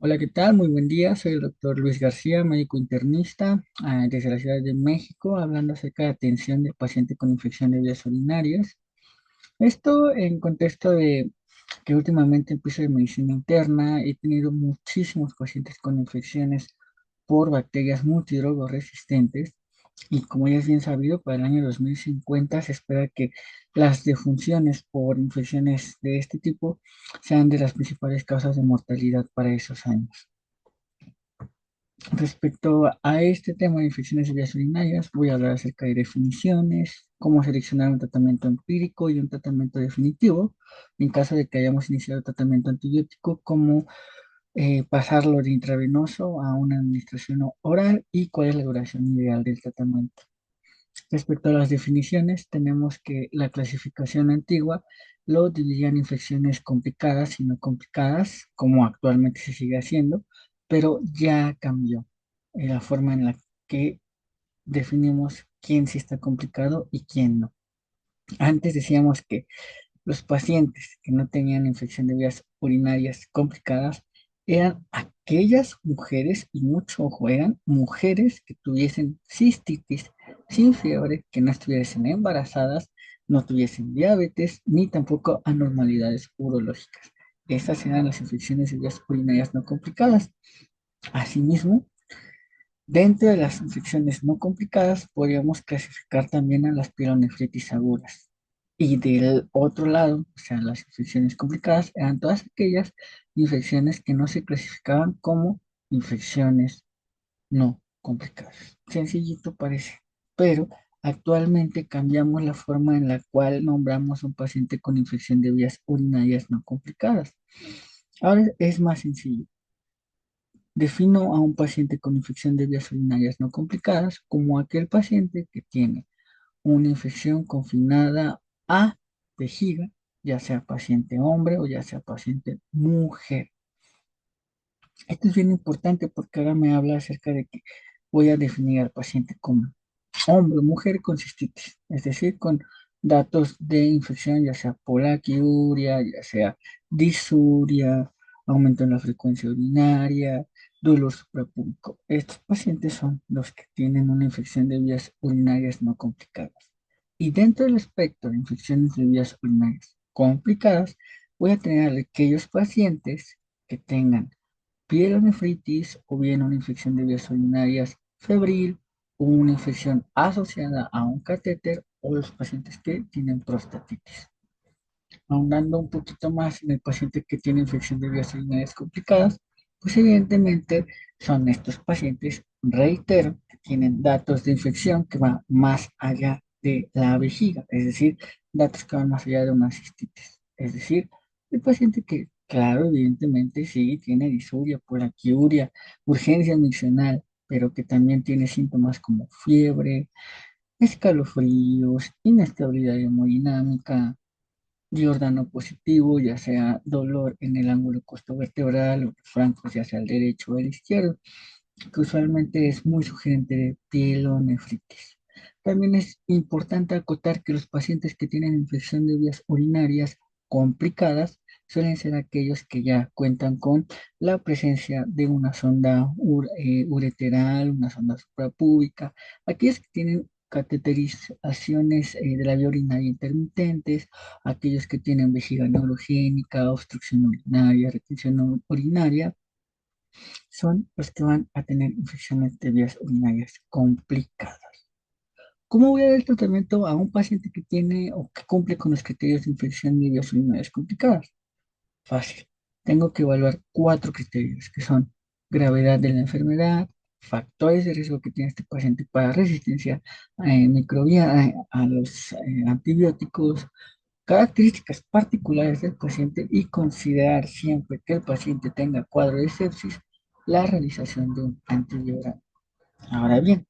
Hola, ¿qué tal? Muy buen día. Soy el doctor Luis García, médico internista, desde la Ciudad de México, hablando acerca de atención del paciente con infección de vías urinarias. Esto en contexto de que últimamente empiezo de medicina interna, he tenido muchísimos pacientes con infecciones por bacterias multidrogoresistentes y como ya es bien sabido, para el año 2050 se espera que las defunciones por infecciones de este tipo sean de las principales causas de mortalidad para esos años. Respecto a este tema de infecciones de vías urinarias, voy a hablar acerca de definiciones, cómo seleccionar un tratamiento empírico y un tratamiento definitivo, en caso de que hayamos iniciado tratamiento antibiótico, cómo pasarlo de intravenoso a una administración oral y cuál es la duración ideal del tratamiento. Respecto a las definiciones, tenemos que la clasificación antigua lo dividía en infecciones complicadas y no complicadas, como actualmente se sigue haciendo, pero ya cambió la forma en la que definimos quién sí está complicado y quién no. Antes decíamos que los pacientes que no tenían infección de vías urinarias complicadas eran aquellas mujeres, y mucho ojo, eran mujeres que tuviesen cistitis sin fiebre, que no estuviesen embarazadas, no tuviesen diabetes, ni tampoco anormalidades urológicas. Estas eran las infecciones de vías urinarias no complicadas. Asimismo, dentro de las infecciones no complicadas, podríamos clasificar también a las pielonefritis agudas. Y del otro lado, o sea, las infecciones complicadas eran todas aquellas infecciones que no se clasificaban como infecciones no complicadas. Sencillito parece, pero actualmente cambiamos la forma en la cual nombramos a un paciente con infección de vías urinarias no complicadas. Ahora es más sencillo. Defino a un paciente con infección de vías urinarias no complicadas como aquel paciente que tiene una infección confinada a vejiga, ya sea paciente hombre o ya sea paciente mujer. Esto es bien importante porque ahora me habla acerca de que voy a definir al paciente como hombre o mujer con cistitis, es decir, con datos de infección, ya sea polaquiuria, ya sea disuria, aumento en la frecuencia urinaria, dolor suprapúbico. Estos pacientes son los que tienen una infección de vías urinarias no complicadas. Y dentro del espectro de infecciones de vías urinarias complicadas, voy a tener a aquellos pacientes que tengan pielonefritis o bien una infección de vías urinarias febril o una infección asociada a un catéter o los pacientes que tienen prostatitis. Ahondando un poquito más en el paciente que tiene infección de vías urinarias complicadas, pues evidentemente son estos pacientes, reitero, que tienen datos de infección que van más allá de la vejiga, es decir, datos que van más allá de una cistitis. Es decir, el paciente que, claro, evidentemente sí tiene disuria, poliaquiuria, urgencia miccional, pero que también tiene síntomas como fiebre, escalofríos, inestabilidad hemodinámica, Giordano positivo, ya sea dolor en el ángulo costovertebral o los francos, ya sea el derecho o el izquierdo, que usualmente es muy sugerente de pielonefritis. También es importante acotar que los pacientes que tienen infección de vías urinarias complicadas suelen ser aquellos que ya cuentan con la presencia de una sonda ureteral, una sonda suprapúbica, aquellos que tienen cateterizaciones de la vía urinaria intermitentes, aquellos que tienen vejiga neurogénica, obstrucción urinaria, retención urinaria, son los que van a tener infecciones de vías urinarias complicadas. ¿Cómo voy a dar el tratamiento a un paciente que tiene o que cumple con los criterios de infección de vías urinarias complicadas? Fácil. Tengo que evaluar cuatro criterios, que son gravedad de la enfermedad, factores de riesgo que tiene este paciente para resistencia microbiana a los antibióticos, características particulares del paciente y considerar siempre que el paciente tenga cuadro de sepsis la realización de un antibiótico. Ahora bien,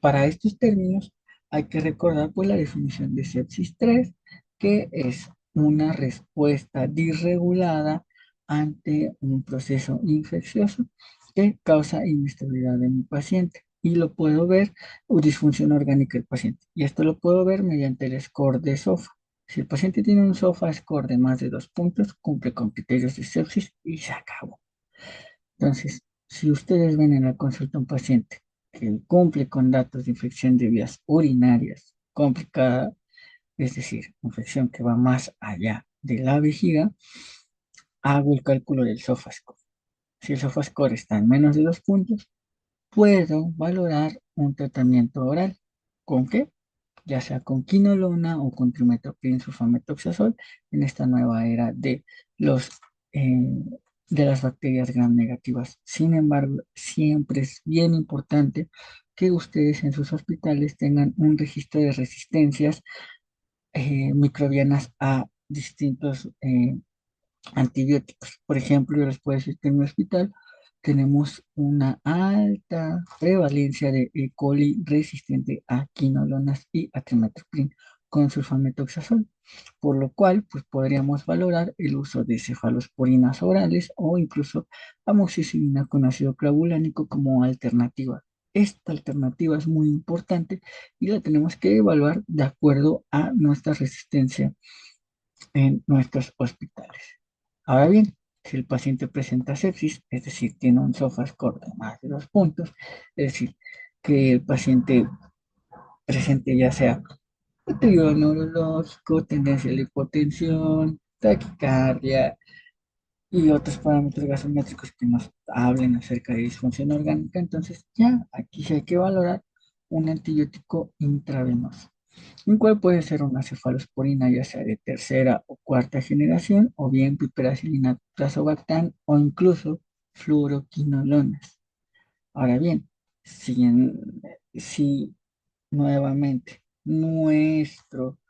para estos términos hay que recordar pues la definición de sepsis 3, que es una respuesta disregulada ante un proceso infeccioso que causa inestabilidad en mi paciente. Y lo puedo ver, o disfunción orgánica del paciente. Y esto lo puedo ver mediante el score de SOFA. Si el paciente tiene un SOFA score de más de 2 puntos, cumple con criterios de sepsis y se acabó. Entonces, si ustedes ven en la consulta un paciente que cumple con datos de infección de vías urinarias complicada, es decir, infección que va más allá de la vejiga, hago el cálculo del SOFA score. Si el SOFA score está en menos de 2 puntos, puedo valorar un tratamiento oral. ¿Con qué? Ya sea con quinolona o con trimethoprim sulfamethoxazol en esta nueva era los eh, de las bacterias gram negativas. Sin embargo, siempre es bien importante que ustedes en sus hospitales tengan un registro de resistencias microbianas a distintos antibióticos. Por ejemplo, yo les puedo decir que en mi hospital tenemos una alta prevalencia de E. coli resistente a quinolonas y a trimethoprim con sulfamethoxazol, por lo cual pues podríamos valorar el uso de cefalosporinas orales o incluso amoxicilina con ácido clavulánico como alternativa. Esta alternativa es muy importante y la tenemos que evaluar de acuerdo a nuestra resistencia en nuestros hospitales. Ahora bien, si el paciente presenta sepsis, es decir, tiene un SOFA score de más de 2 puntos, es decir, que el paciente presente ya sea deterioro neurológico, tendencia a la hipotensión, taquicardia y otros parámetros gasométricos que nos hablen acerca de disfunción orgánica, entonces ya aquí sí hay que valorar un antibiótico intravenoso, el cual puede ser una cefalosporina ya sea de tercera o cuarta generación, o bien piperacilina tazobactam o incluso fluoroquinolonas. Ahora bien, si nuevamente nuestro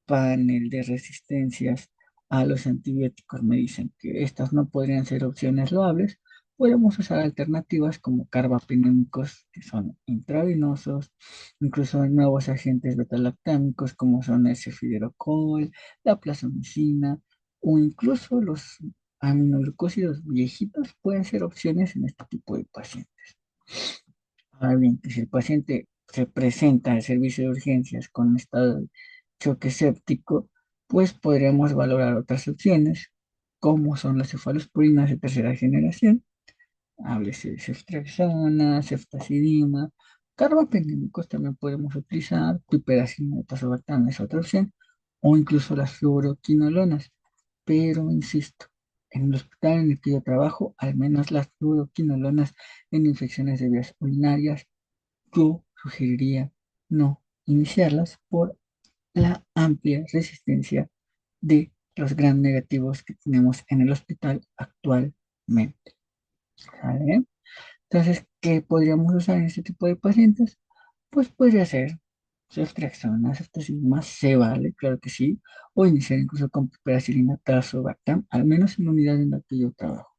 panel de resistencias a los antibióticos me dicen que estas no podrían ser opciones loables, podemos usar alternativas como carbapenémicos que son intravenosos, incluso nuevos agentes betalactámicos como son el cefiderocol, la plasmicina o incluso los aminoglucósidos viejitos pueden ser opciones en este tipo de pacientes. Ahora bien, que si el paciente se presenta al servicio de urgencias con estado de choque séptico, pues podríamos valorar otras opciones, como son las cefalosporinas de tercera generación, háblese de ceftriaxona, ceftazidima, carbapenémicos también podemos utilizar, piperacina, tazobactam es otra opción, o incluso las fluoroquinolonas. Pero insisto, en el hospital en el que yo trabajo, al menos las fluoroquinolonas en infecciones de vías urinarias yo sugeriría no iniciarlas por la amplia resistencia de los gran negativos que tenemos en el hospital actualmente. ¿Sale? Entonces, ¿qué podríamos usar en este tipo de pacientes? Pues podría ser ceftriaxona, ceftazidima, se vale, claro que sí, o iniciar incluso con piperacilina, tazobactam, al menos en la unidad en la que yo trabajo.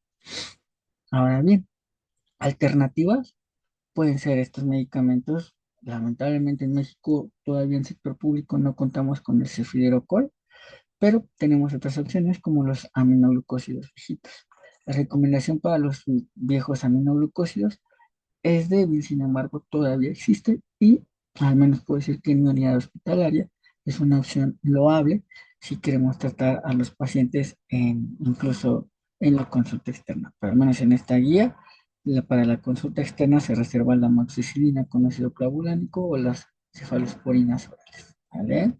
Ahora bien, alternativas pueden ser estos medicamentos. Lamentablemente en México todavía en sector público no contamos con el cefiderocol, pero tenemos otras opciones como los aminoglucósidos viejitos. La recomendación para los viejos aminoglucósidos es débil, sin embargo todavía existe y al menos puedo decir que en mi unidad hospitalaria es una opción loable si queremos tratar a los pacientes incluso en la consulta externa. Pero al menos en esta guía para la consulta externa se reserva la amoxicilina con ácido clavulánico o las cefalosporinas orales, ¿vale?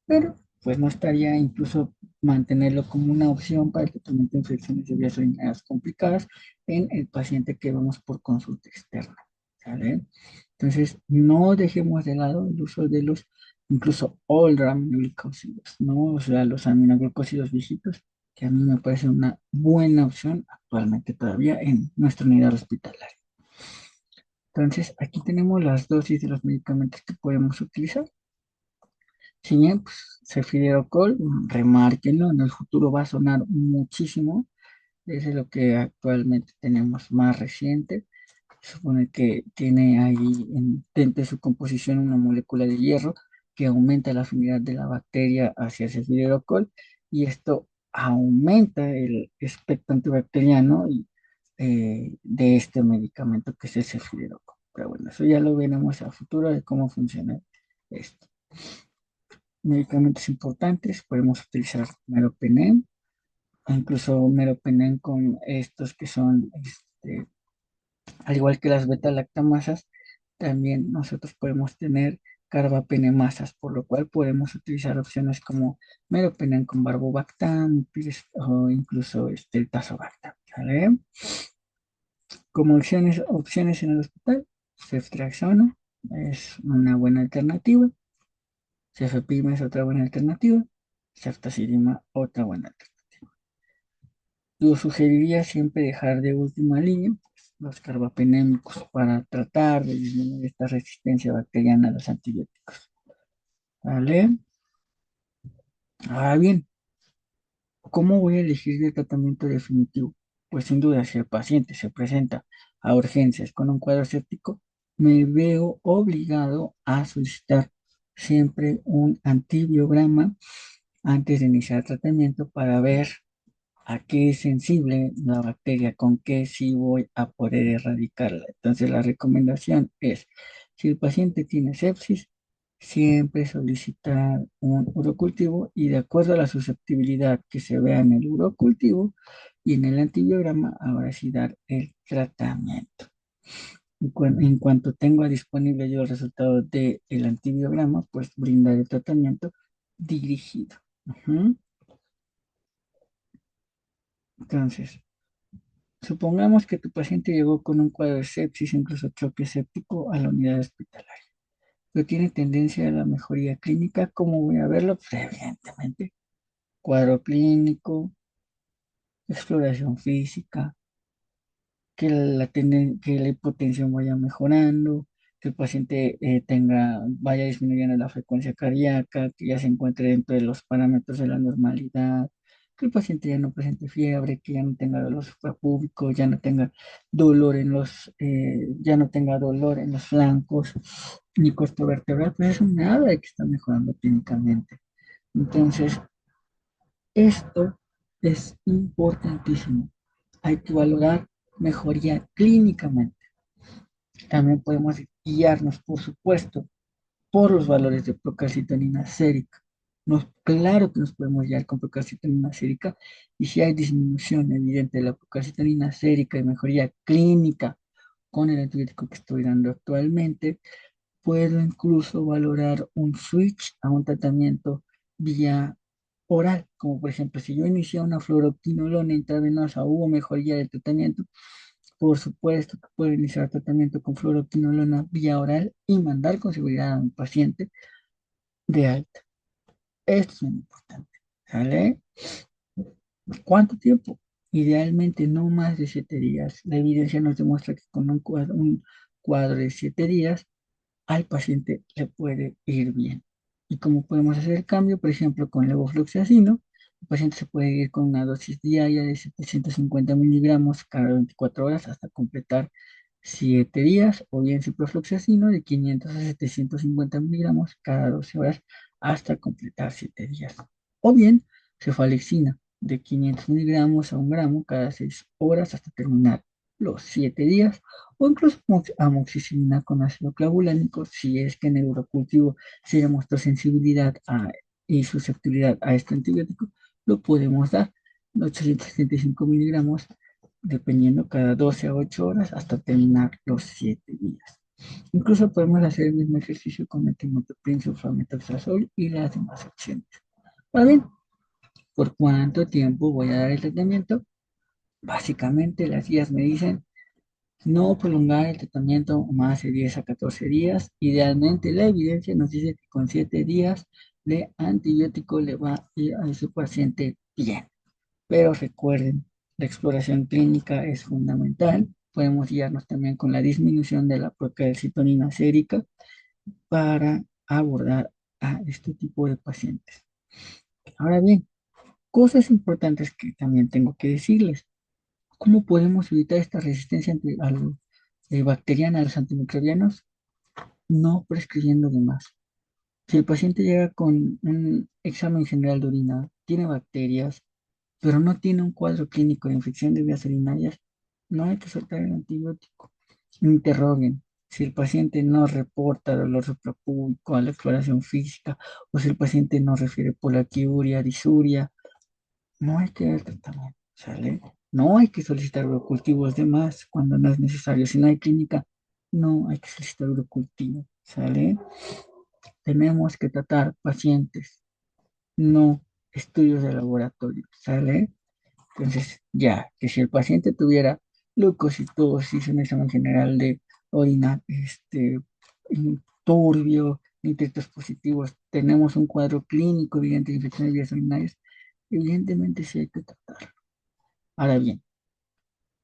Pero pues no estaría incluso mantenerlo como una opción para el tratamiento de infecciones de vías urinarias complicadas en el paciente que vemos por consulta externa, ¿sale? Entonces, no dejemos de lado el uso de los incluso older aminoglucósidos, ¿no? O sea, los aminoglucósidos viejitos, que a mí me parece una buena opción actualmente todavía en nuestra unidad hospitalaria. Entonces, aquí tenemos las dosis de los medicamentos que podemos utilizar. Si bien, pues, Cefiderocol, remárquenlo, en el futuro va a sonar muchísimo. Es de lo que actualmente tenemos más reciente. Se supone que tiene ahí dentro de su composición una molécula de hierro que aumenta la afinidad de la bacteria hacia el cefiderocol y esto aumenta el espectro antibacteriano de este medicamento que es el cefiderocol. Pero bueno, eso ya lo veremos a futuro de cómo funciona esto. Medicamentos importantes, podemos utilizar meropenem, o incluso meropenem con estos que son al igual que las beta-lactamasas, también nosotros podemos tener carbapenemasas, por lo cual podemos utilizar opciones como meropenem con barbobactam, o incluso el tazobactam, ¿vale? Como opciones en el hospital, ceftriaxona es una buena alternativa, cefepime es otra buena alternativa, ceftazidima otra buena alternativa. Yo sugeriría siempre dejar de última línea pues, los carbapenémicos para tratar de disminuir esta resistencia bacteriana a los antibióticos. ¿Vale? Ahora bien, ¿cómo voy a elegir el tratamiento definitivo? Pues sin duda, si el paciente se presenta a urgencias con un cuadro séptico, me veo obligado a solicitar siempre un antibiograma antes de iniciar el tratamiento para ver a qué es sensible la bacteria, con qué sí voy a poder erradicarla. Entonces, la recomendación es, si el paciente tiene sepsis, siempre solicitar un urocultivo y de acuerdo a la susceptibilidad que se vea en el urocultivo y en el antibiograma, ahora sí dar el tratamiento. En cuanto tenga disponible yo el resultado del antibiograma, pues brindar el tratamiento dirigido. Ujú. Entonces, supongamos que tu paciente llegó con un cuadro de sepsis, incluso choque séptico, a la unidad hospitalaria, pero tiene tendencia a la mejoría clínica. ¿Cómo voy a verlo? Pues, evidentemente, cuadro clínico, exploración física, que la hipotensión vaya mejorando, que el paciente vaya disminuyendo la frecuencia cardíaca, que ya se encuentre dentro de los parámetros de la normalidad, que el paciente ya no presente fiebre, que ya no tenga dolor suprapúbico, ya no tenga dolor en los flancos, ni costo vertebral, pues eso me habla de que está mejorando clínicamente. Entonces, esto es importantísimo. Hay que valorar mejoría clínicamente. También podemos guiarnos, por supuesto, por los valores de procalcitonina sérica. Claro que nos podemos guiar con procalcitonina sérica y si hay disminución evidente de la procalcitonina sérica y mejoría clínica con el antibiótico que estoy dando actualmente, puedo incluso valorar un switch a un tratamiento vía oral, como por ejemplo si yo inicié una fluoroquinolona intravenosa, hubo mejoría del tratamiento, por supuesto que puedo iniciar tratamiento con fluoroquinolona vía oral y mandar con seguridad a mi paciente de alta. Esto es muy importante. ¿Sale? ¿Cuánto tiempo? Idealmente no más de 7 días. La evidencia nos demuestra que con un cuadro de 7 días al paciente le puede ir bien. ¿Y cómo podemos hacer el cambio? Por ejemplo, con levofloxacino, el paciente se puede ir con una dosis diaria de 750 miligramos cada 24 horas hasta completar 7 días, o bien ciprofloxacino de 500 a 750 miligramos cada 12 horas hasta completar 7 días. O bien cefalexina de 500 miligramos a 1 gramo cada 6 horas hasta terminar los 7 días, o incluso amoxicilina con ácido clavulánico si es que en el urocultivo se demostró sensibilidad y susceptibilidad a este antibiótico, lo podemos dar 875 miligramos dependiendo cada 12 a 8 horas hasta terminar los 7 días. Incluso podemos hacer el mismo ejercicio con el trimotoprim, sulfamethoxazol y las demás opciones. Ahora bien, ¿por cuánto tiempo voy a dar el tratamiento? Básicamente las guías me dicen no prolongar el tratamiento más de 10 a 14 días. Idealmente la evidencia nos dice que con 7 días de antibiótico le va a ir a su paciente bien. Pero recuerden, la exploración clínica es fundamental. Podemos guiarnos también con la disminución de la procalcitonina sérica para abordar a este tipo de pacientes. Ahora bien, cosas importantes que también tengo que decirles. ¿Cómo podemos evitar esta resistencia bacteriana a los antimicrobianos? No prescribiendo de más. Si el paciente llega con un examen general de orina, tiene bacterias, pero no tiene un cuadro clínico de infección de vías urinarias, no hay que soltar el antibiótico. Interroguen si el paciente no reporta dolor suprapúbico a la exploración física o si el paciente no refiere polaquiuria, disuria, no hay que dar tratamiento, ¿sale? No hay que solicitar urocultivos de más cuando no es necesario. Si no hay clínica, no hay que solicitar urocultivo, ¿sale? Tenemos que tratar pacientes, no estudios de laboratorio, ¿sale? Entonces, ya, que si el paciente tuviera leucocitosis, un examen general de orina, turbio, nitritos positivos, tenemos un cuadro clínico evidente de infección de vías urinarias, evidentemente sí hay que tratarlo. Ahora bien,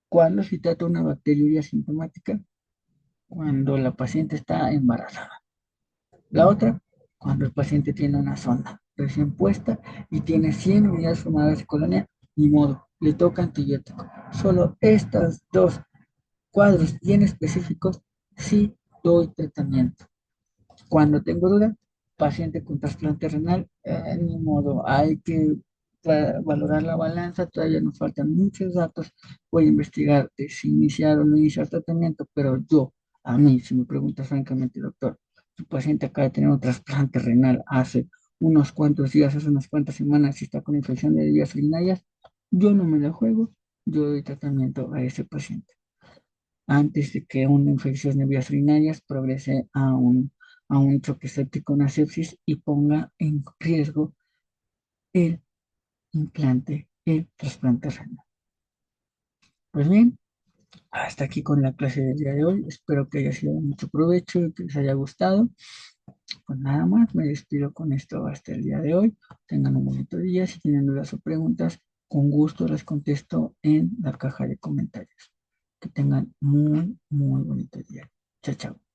¿cuándo se trata una bacteriuria sintomática? Cuando la paciente está embarazada. La otra, cuando el paciente tiene una sonda recién puesta y tiene 100 unidades formadas de colonia, ni modo, le toca antibiótico. Solo estas dos cuadros bien específicos sí doy tratamiento. Cuando tengo duda, paciente con trasplante renal, ni modo, hay que valorar la balanza, todavía nos faltan muchos datos, voy a investigar de si iniciar o no iniciar tratamiento, pero yo, a mí, si me preguntas francamente, doctor, su paciente acaba de tener un trasplante renal hace unos cuantos días, hace unas cuantas semanas y está con infección de vías urinarias, yo no me la juego, yo doy tratamiento a ese paciente antes de que una infección de vías urinarias progrese a un choque séptico, una sepsis y ponga en riesgo el implante, el trasplante renal. Pues bien, hasta aquí con la clase del día de hoy. Espero que haya sido de mucho provecho y que les haya gustado. Pues nada más, me despido con esto hasta el día de hoy. Tengan un bonito día. Si tienen dudas o preguntas, con gusto les contesto en la caja de comentarios. Que tengan muy bonito día. Chao, chao.